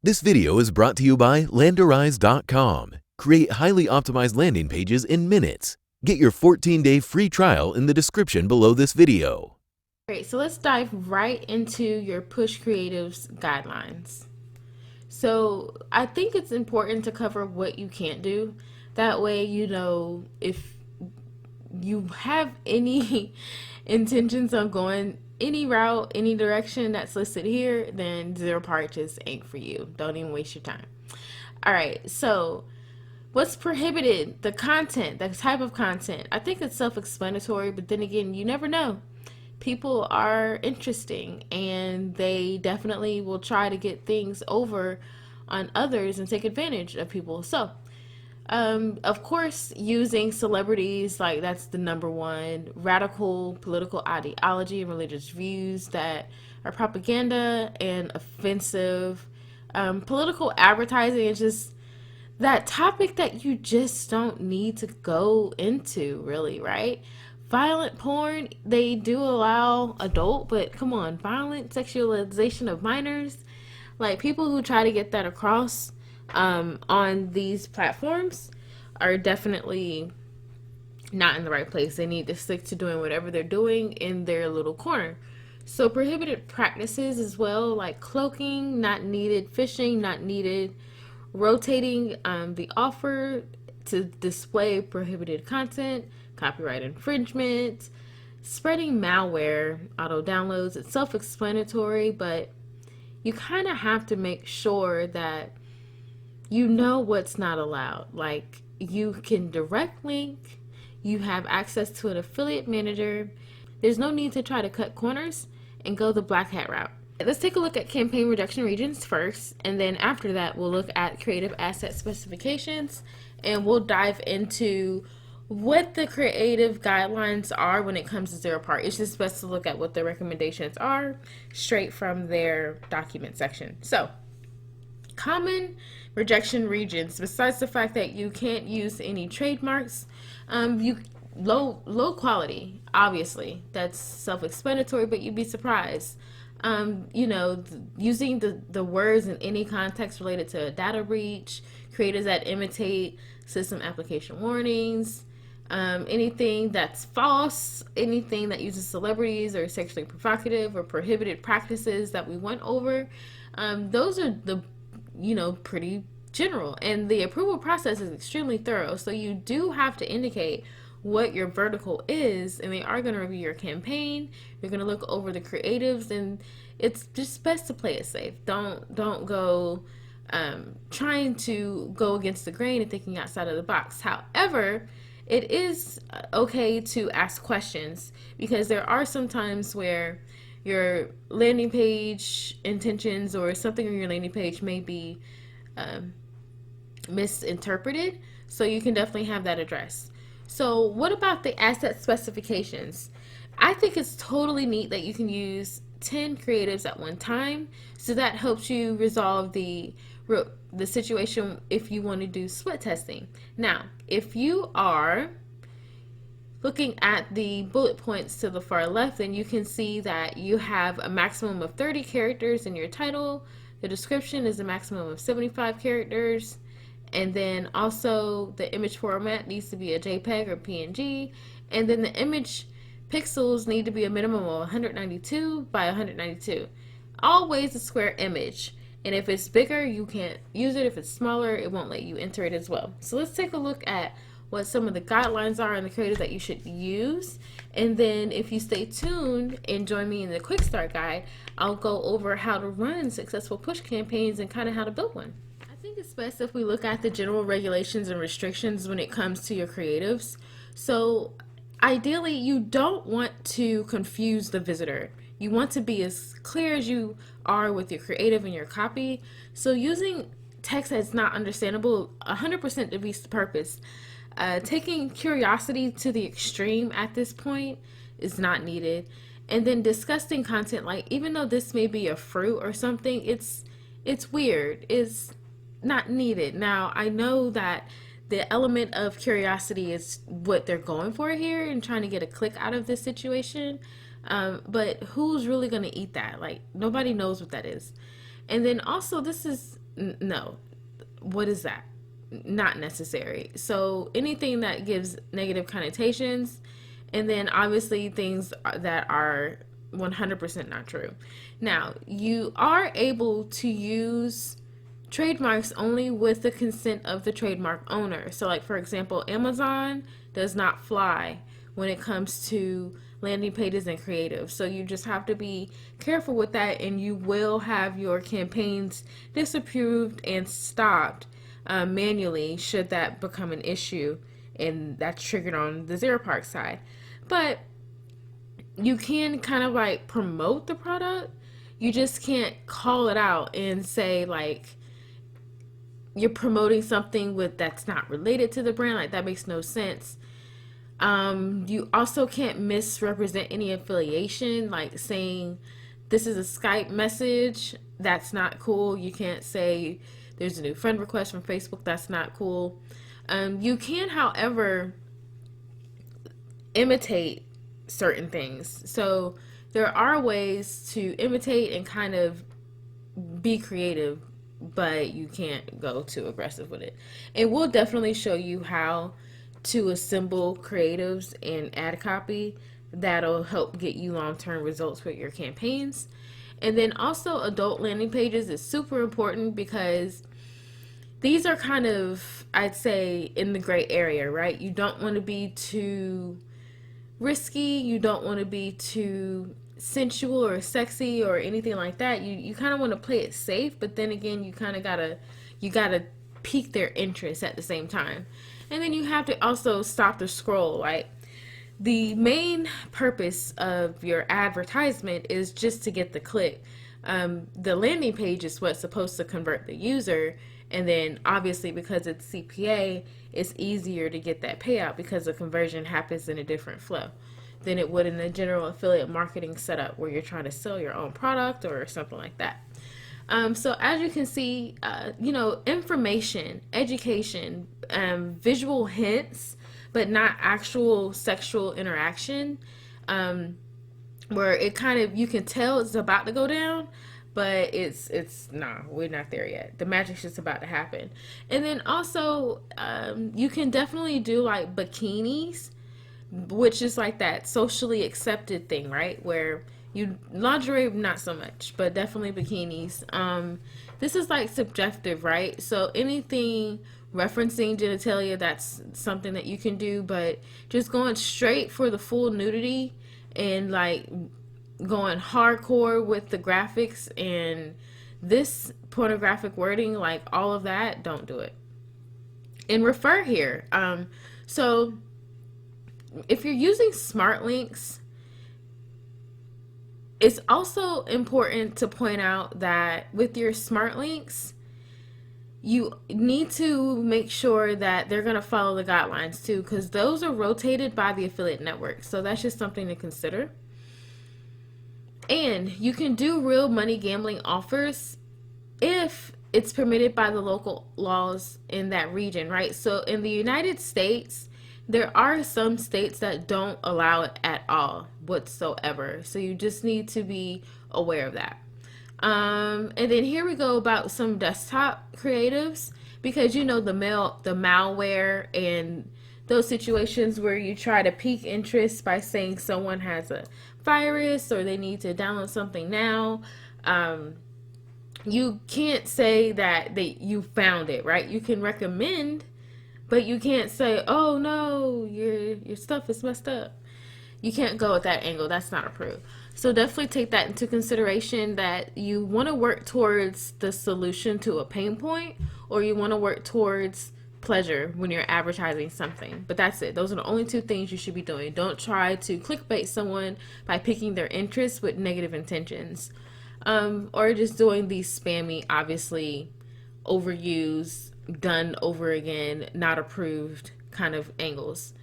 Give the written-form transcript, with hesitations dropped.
This video is brought to you by Landerize.com. Create highly optimized landing pages in minutes. Get your 14-day free trial in the description below this video. Great, so let's dive right into your Push Creatives guidelines. So I think it's important to cover what you can't do. That way, you know, if you have any intentions of going any route, any direction that's listed here, then Zeropark just ain't for you. Don't even waste your time. All right, so what's prohibited? The content, the type of content. I think it's self explanatory, but then again, you never know. People are interesting and they definitely will try to get things over on others and take advantage of people. So, of course, using celebrities, like that's the number one. Radical political ideology and religious views that are propaganda and offensive. Political advertising is just that topic that you just don't need to go into, really, right? Violent porn, they do allow adult, but come on, violent sexualization of minors, like people who try to get that across on these platforms are definitely not in the right place. They need to stick to doing whatever they're doing in their little corner. So prohibited practices as well, like cloaking, not needed, phishing, not needed, rotating the offer to display prohibited content, copyright infringement, spreading malware, auto downloads. It's self explanatory, but you kind of have to make sure that you know what's not allowed. Like you can direct link, you have access to an affiliate manager. There's no need to try to cut corners and go the black hat route. Let's take a look at campaign rejection regions first, and then after that, we'll look at creative asset specifications, and we'll dive into what the creative guidelines are when it comes to Zeropark. It's just best to look at what the recommendations are straight from their document section. So, common rejection regions, besides the fact that you can't use any trademarks, you low quality, obviously that's self-explanatory, but you'd be surprised. Using the words in any context related to a data breach, creators that imitate system application warnings, anything that's false, anything that uses celebrities or sexually provocative or prohibited practices that we went over. Those are the, pretty general. And the approval process is extremely thorough. So you do have to indicate what your vertical is, and they are going to review your campaign. You're going to look over the creatives, and it's just best to play it safe. Don't go trying to go against the grain and thinking outside of the box. However, it is okay to ask questions, because there are some times where your landing page intentions or something on your landing page may be misinterpreted. So you can definitely have that addressed. So what about the asset specifications? I think it's totally neat that you can use 10 creatives at one time. So that helps you resolve the situation if you want to do split testing. Now, if you are looking at the bullet points to the far left, then you can see that you have a maximum of 30 characters in your title. The description is a maximum of 75 characters. And then also the image format needs to be a JPEG or PNG. And then the image pixels need to be a minimum of 192 by 192. Always a square image. And if it's bigger, you can't use it. If it's smaller, it won't let you enter it as well. So let's take a look at what some of the guidelines are in the creative that you should use. And then if you stay tuned and join me in the quick start guide, I'll go over how to run successful push campaigns and kind of how to build one. I think it's best if we look at the general regulations and restrictions when it comes to your creatives. So ideally, you don't want to confuse the visitor. You want to be as clear as you are with your creative and your copy. So using text that's not understandable 100% defeats the purpose. Taking curiosity to the extreme at this point is not needed. And then disgusting content, like even though this may be a fruit or something, it's weird. It's not needed. Now, I know that the element of curiosity is what they're going for here and trying to get a click out of this situation. But who's really going to eat that? Like, nobody knows what that is. And then also, this is No. What is that? Not necessary. So anything that gives negative connotations, and then obviously things that are 100% not true. Now, you are able to use trademarks only with the consent of the trademark owner. So, like for example, Amazon does not fly when it comes to landing pages and creative. So you just have to be careful with that, and you will have your campaigns disapproved and stopped manually should that become an issue, and that's triggered on the Zeropark side. But you can kind of like promote the product. You just can't call it out and say like you're promoting something with that's not related to the brand. Like that makes no sense. You also can't misrepresent any affiliation, like saying this is a Skype message. That's not cool. You can't say there's a new friend request from Facebook. That's not cool. You can, however, imitate certain things. So there are ways to imitate and kind of be creative, but you can't go too aggressive with it. And we'll definitely show you how to assemble creatives and ad copy that'll help get you long-term results with your campaigns. And then also adult landing pages is super important because these are kind of, I'd say, in the gray area, right? You don't want to be too risky. You don't want to be too sensual or sexy or anything like that. You kind of want to play it safe, but then again, you kind of gotta pique their interest at the same time. And then you have to also stop the scroll. Like the main purpose of your advertisement is just to get the click. The landing page is what's supposed to convert the user, and then obviously because it's CPA, it's easier to get that payout because the conversion happens in a different flow than it would in a general affiliate marketing setup where you're trying to sell your own product or something like that. So as you can see, information, education, visual hints, but not actual sexual interaction, where it kind of, you can tell it's about to go down, but we're not there yet. The magic's just about to happen. And then also, you can definitely do like bikinis, which is like that socially accepted thing, right? Where lingerie, not so much, but definitely bikinis. This is like subjective, right? So anything referencing genitalia, that's something that you can do, but just going straight for the full nudity and like going hardcore with the graphics and this pornographic wording, like all of that, don't do it. And refer here. So if you're using smart links, it's also important to point out that with your smart links, you need to make sure that they're going to follow the guidelines too, because those are rotated by the affiliate network. So that's just something to consider. And you can do real money gambling offers if it's permitted by the local laws in that region, right? So in the United States, there are some states that don't allow it at all whatsoever. So you just need to be aware of that. And then here we go about some desktop creatives, because the malware and those situations where you try to pique interest by saying someone has a virus or they need to download something now. You can't say that you found it, right? You can recommend, but you can't say, oh no, your stuff is messed up. You can't go with that angle. That's not approved. So definitely take that into consideration, that you want to work towards the solution to a pain point, or you want to work towards pleasure when you're advertising something. But that's it. Those are the only two things you should be doing. Don't try to clickbait someone by picking their interest with negative intentions. Or just doing these spammy, obviously overused, done over again, not approved kind of angles.